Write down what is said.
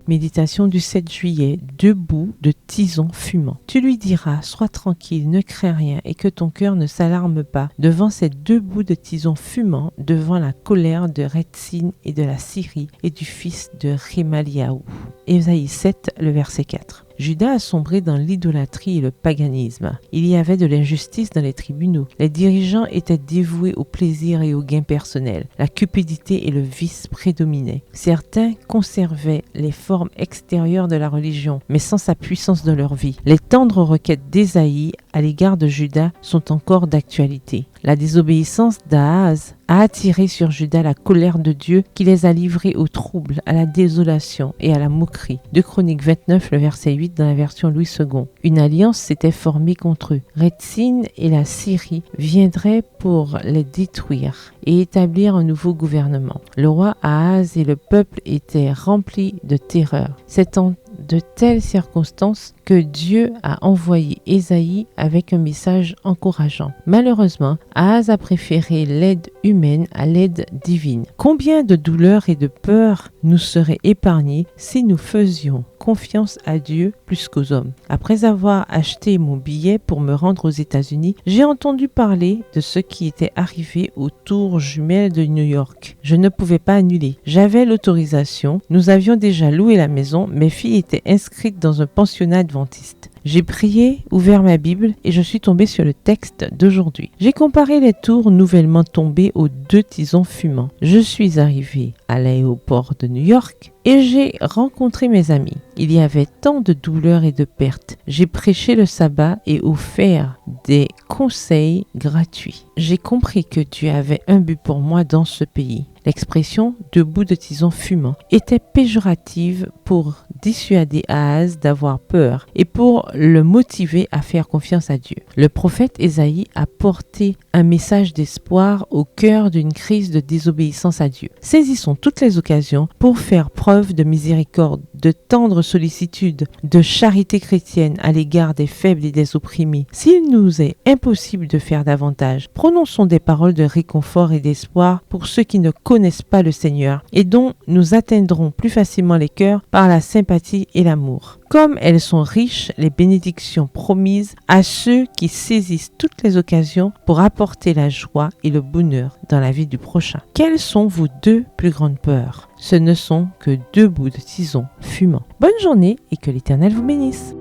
Méditation du 7 juillet, 2 bouts de tison fumant. Tu lui diras, sois tranquille, ne crains rien et que ton cœur ne s'alarme pas devant ces 2 bouts de tison fumant, devant la colère de Rétzin et de la Syrie et du fils de Remaliahu. Ésaïe 7, le verset 4. Juda a sombré dans l'idolâtrie et le paganisme. Il y avait de l'injustice dans les tribunaux. Les dirigeants étaient dévoués au plaisir et au gain personnel. La cupidité et le vice prédominaient. Certains conservaient les formes extérieures de la religion, mais sans sa puissance dans leur vie. Les tendres requêtes d'Ésaïe à l'égard de Juda sont encore d'actualité. La désobéissance d'Ahaz a attiré sur Juda la colère de Dieu qui les a livrés au trouble, à la désolation et à la moquerie. 2 Chroniques 29, le verset 8 dans la version Louis II. Une alliance s'était formée contre eux. Rétzin et la Syrie viendraient pour les détruire et établir un nouveau gouvernement. Le roi Ahaz et le peuple étaient remplis de terreur. C'est en de telles circonstances que Dieu a envoyé Ésaïe avec un message encourageant. Malheureusement, Ahaz a préféré l'aide humaine à l'aide divine. Combien de douleurs et de peurs nous seraient épargnées si nous faisions confiance à Dieu plus qu'aux hommes. Après avoir acheté mon billet pour me rendre aux États-Unis, j'ai entendu parler de ce qui était arrivé aux tours jumelles de New York. Je ne pouvais pas annuler. J'avais l'autorisation. Nous avions déjà loué la maison. Mes filles étaient inscrites dans un pensionnat adventiste. J'ai prié, ouvert ma Bible et je suis tombée sur le texte d'aujourd'hui. J'ai comparé les tours nouvellement tombées aux 2 tisons fumants. Je suis arrivée à l'aéroport de New York et j'ai rencontré mes amis. Il y avait tant de douleurs et de pertes. J'ai prêché le sabbat et offert des conseils gratuits. J'ai compris que Dieu avait un but pour moi dans ce pays. L'expression « 2 bouts de tison fumant » était péjorative pour dissuader Ahaz d'avoir peur et pour le motiver à faire confiance à Dieu. Le prophète Ésaïe a porté un message d'espoir au cœur d'une crise de désobéissance à Dieu. Saisissons toutes les occasions pour faire preuve de miséricorde, de tendre sollicitude, de charité chrétienne à l'égard des faibles et des opprimés. S'il nous est impossible de faire davantage, prononçons des paroles de réconfort et d'espoir pour ceux qui ne connaissent pas le Seigneur et dont nous atteindrons plus facilement les cœurs par la sympathie et l'amour. Comme elles sont riches, les bénédictions promises à ceux qui saisissent toutes les occasions pour apporter la joie et le bonheur dans la vie du prochain. Quelles sont vos 2 plus grandes peurs? Ce ne sont que 2 bouts de tison fumant. Bonne journée et que l'Éternel vous bénisse.